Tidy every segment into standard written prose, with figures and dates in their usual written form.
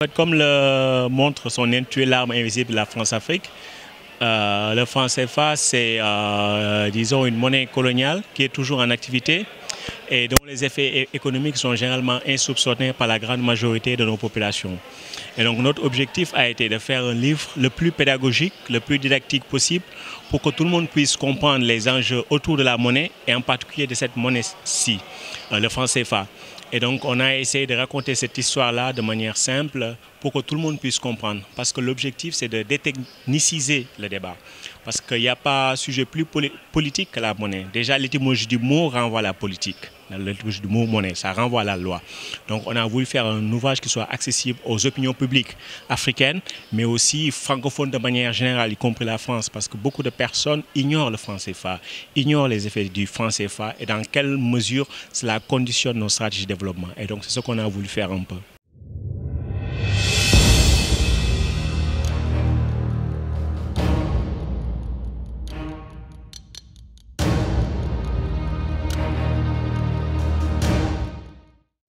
Comme le montre son intitulé L'arme invisible de la France-Afrique, le franc CFA, c'est, disons, une monnaie coloniale qui est toujours en activité et dont les effets économiques sont généralement insoupçonnés par la grande majorité de nos populations. Et donc notre objectif a été de faire un livre le plus pédagogique, le plus didactique possible pour que tout le monde puisse comprendre les enjeux autour de la monnaie et en particulier de cette monnaie-ci, le franc CFA. Et donc on a essayé de raconter cette histoire-là de manière simple pour que tout le monde puisse comprendre. Parce que l'objectif, c'est de détechniciser le débat. Parce qu'il n'y a pas sujet plus politique que la monnaie. Déjà, l'étymologie du mot renvoie à la politique. L'étymologie du mot monnaie, ça renvoie à la loi. Donc on a voulu faire un ouvrage qui soit accessible aux opinions publiques africaines, mais aussi francophones de manière générale, y compris la France. Parce que beaucoup de personnes ignorent le franc CFA, ignorent les effets du franc CFA et dans quelle mesure cela conditionne nos stratégies de développement. Et donc c'est ce qu'on a voulu faire un peu.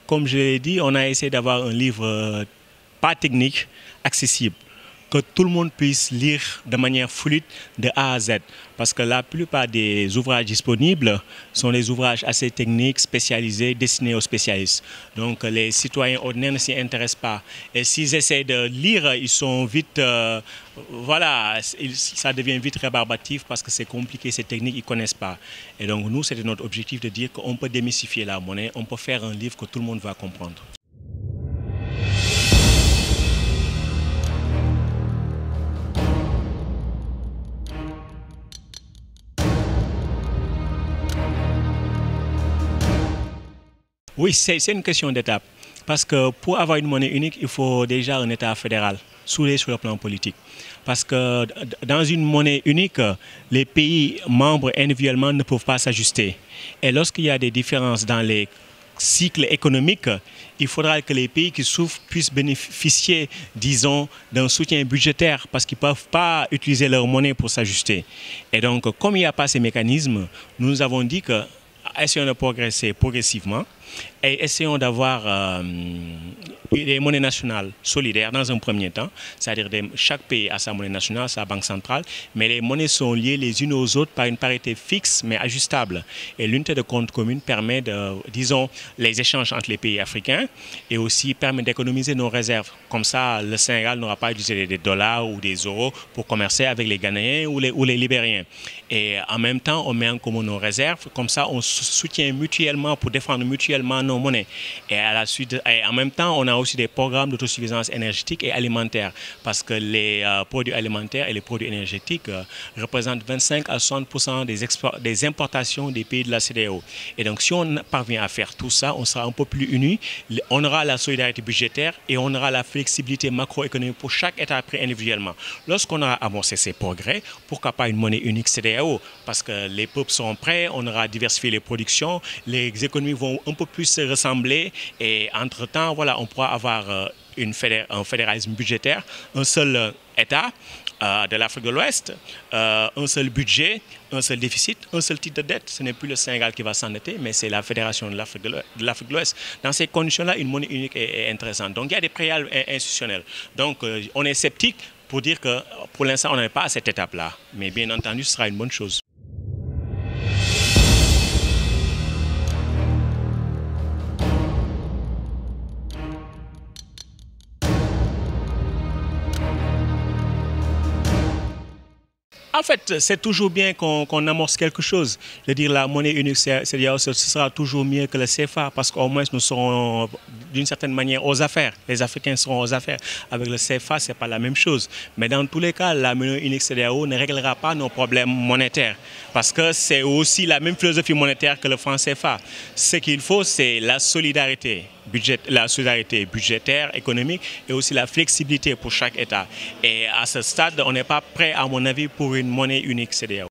Comme je l'ai dit, on a essayé d'avoir un livre pas technique, accessible, que tout le monde puisse lire de manière fluide de A à Z. Parce que la plupart des ouvrages disponibles sont des ouvrages assez techniques, spécialisés, destinés aux spécialistes. Donc les citoyens ordinaires ne s'y intéressent pas. Et s'ils essaient de lire, ils sont vite... voilà, ça devient vite rébarbatif parce que c'est compliqué, c'est technique, ils ne connaissent pas. Et donc nous, c'était notre objectif de dire qu'on peut démystifier la monnaie, on peut faire un livre que tout le monde va comprendre. Oui, c'est une question d'étape. Parce que pour avoir une monnaie unique, il faut déjà un État fédéral, soudé sur le plan politique. Parce que dans une monnaie unique, les pays membres individuellement ne peuvent pas s'ajuster. Et lorsqu'il y a des différences dans les cycles économiques, il faudra que les pays qui souffrent puissent bénéficier, disons, d'un soutien budgétaire parce qu'ils ne peuvent pas utiliser leur monnaie pour s'ajuster. Et donc, comme il n'y a pas ces mécanismes, nous avons dit que essayons de progresser progressivement et essayons d'avoir des monnaies nationales solidaires dans un premier temps, c'est-à-dire chaque pays a sa monnaie nationale, sa banque centrale, mais les monnaies sont liées les unes aux autres par une parité fixe mais ajustable. Et l'unité de compte commune permet disons, les échanges entre les pays africains et aussi permet d'économiser nos réserves. Comme ça, le Sénégal n'aura pas utilisé des dollars ou des euros pour commercer avec les Ghanéens ou les Libériens. Et en même temps, on met en commun nos réserves, comme ça on soutient mutuellement pour défendre mutuellement nos monnaies. Et à la suite, et en même temps, on a aussi des programmes d'autosuffisance énergétique et alimentaire parce que les produits alimentaires et les produits énergétiques représentent 25 à 60% des importations des pays de la CEDEAO. Et donc, si on parvient à faire tout ça, on sera un peu plus unis, on aura la solidarité budgétaire et on aura la flexibilité macroéconomique pour chaque État pris individuellement. Lorsqu'on aura amorcé ces progrès, pourquoi pas une monnaie unique CEDEAO? Parce que les peuples sont prêts, on aura diversifié les productions, les économies vont un peu plus se ressembler et entre-temps, voilà, on pourra avoir un fédéralisme budgétaire, un seul État de l'Afrique de l'Ouest, un seul budget, un seul déficit, un seul titre de dette. Ce n'est plus le Sénégal qui va s'endetter, mais c'est la Fédération de l'Afrique de l'Ouest. Dans ces conditions-là, une monnaie unique est intéressante. Donc il y a des préalables institutionnels. Donc on est sceptique pour dire que pour l'instant, on n'est pas à cette étape-là. Mais bien entendu, ce sera une bonne chose. En fait, c'est toujours bien qu'on amorce quelque chose. Je veux dire, la monnaie unique, ce sera toujours mieux que le CFA parce qu'au moins nous serons d'une certaine manière aux affaires. Les Africains seront aux affaires. Avec le CFA, ce n'est pas la même chose. Mais dans tous les cas, la monnaie unique CEDEAO ne réglera pas nos problèmes monétaires parce que c'est aussi la même philosophie monétaire que le franc CFA. Ce qu'il faut, c'est la solidarité budgétaire, économique et aussi la flexibilité pour chaque État. Et à ce stade, on n'est pas prêt, à mon avis, pour une monnaie unique CEDEAO.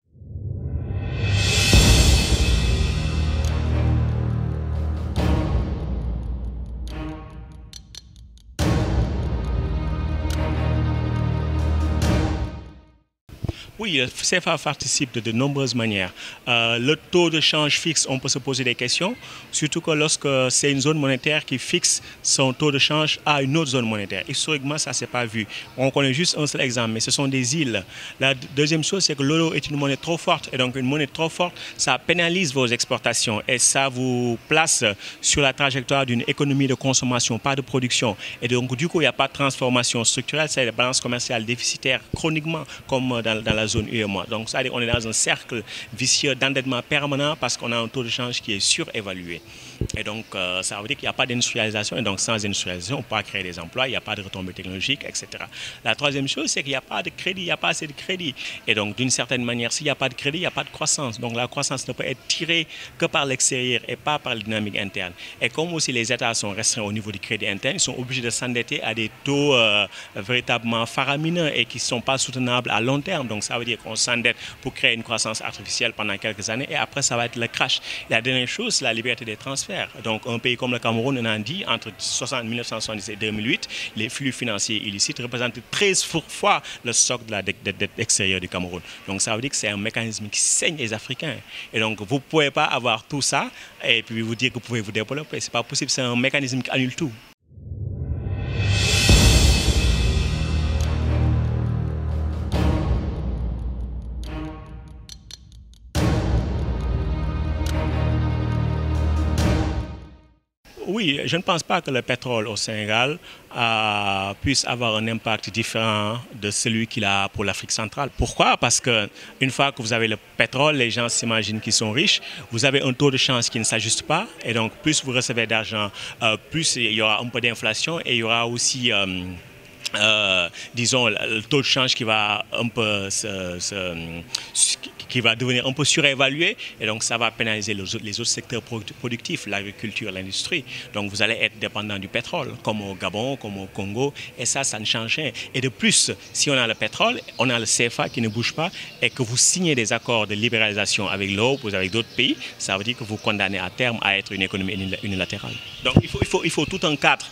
Oui, le CFA participe de nombreuses manières. Le taux de change fixe, on peut se poser des questions, surtout que lorsque c'est une zone monétaire qui fixe son taux de change à une autre zone monétaire. Historiquement, ça ne s'est pas vu. On connaît juste un seul exemple, mais ce sont des îles. La deuxième chose, c'est que l'euro est une monnaie trop forte. Et donc, une monnaie trop forte, ça pénalise vos exportations et ça vous place sur la trajectoire d'une économie de consommation, pas de production. Et donc, du coup, il n'y a pas de transformation structurelle, c'est la balance commerciale déficitaire chroniquement, comme dans la zone UEMOA. Donc, ça veut dire qu'on est dans un cercle vicieux d'endettement permanent parce qu'on a un taux de change qui est surévalué. Et donc, ça veut dire qu'il n'y a pas d'industrialisation. Et donc, sans industrialisation, on ne peut pas créer des emplois, il n'y a pas de retombées technologiques, etc. La troisième chose, c'est qu'il n'y a pas de crédit, il n'y a pas assez de crédit. Et donc, d'une certaine manière, s'il n'y a pas de crédit, il n'y a pas de croissance. Donc, la croissance ne peut être tirée que par l'extérieur et pas par la dynamique interne. Et comme aussi les États sont restreints au niveau du crédit interne, ils sont obligés de s'endetter à des taux véritablement faramineux et qui ne sont pas soutenables à long terme. Donc, ça veut dire qu'on s'endette pour créer une croissance artificielle pendant quelques années et après, ça va être le crash. La dernière chose, c'est la liberté des transferts. Donc, un pays comme le Cameroun, on a dit, entre 1970 et 2008, les flux financiers illicites représentent 13 fois le stock de la dette extérieure du Cameroun. Donc, ça veut dire que c'est un mécanisme qui saigne les Africains. Et donc, vous ne pouvez pas avoir tout ça et puis vous dire que vous pouvez vous développer. Ce n'est pas possible, c'est un mécanisme qui annule tout. Oui, je ne pense pas que le pétrole au Sénégal puisse avoir un impact différent de celui qu'il a pour l'Afrique centrale. Pourquoi? Parce qu'une fois que vous avez le pétrole, les gens s'imaginent qu'ils sont riches, vous avez un taux de change qui ne s'ajuste pas, et donc plus vous recevez d'argent, plus il y aura un peu d'inflation, et il y aura aussi... disons, le taux de change qui va un peu qui va devenir un peu surévalué et donc ça va pénaliser les autres secteurs productifs, l'agriculture, l'industrie. Donc vous allez être dépendant du pétrole, comme au Gabon, comme au Congo, et ça ne change rien. Et de plus, si on a le pétrole, on a le CFA qui ne bouge pas et que vous signez des accords de libéralisation avec l'Europe ou avec d'autres pays, ça veut dire que vous condamnez à terme à être une économie unilatérale. Donc il faut tout un cadre.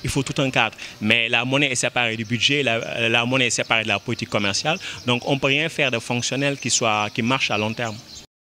Il faut tout un cadre. Mais la monnaie est séparée du budget, la monnaie est séparée de la politique commerciale. Donc on ne peut rien faire de fonctionnel qui marche à long terme.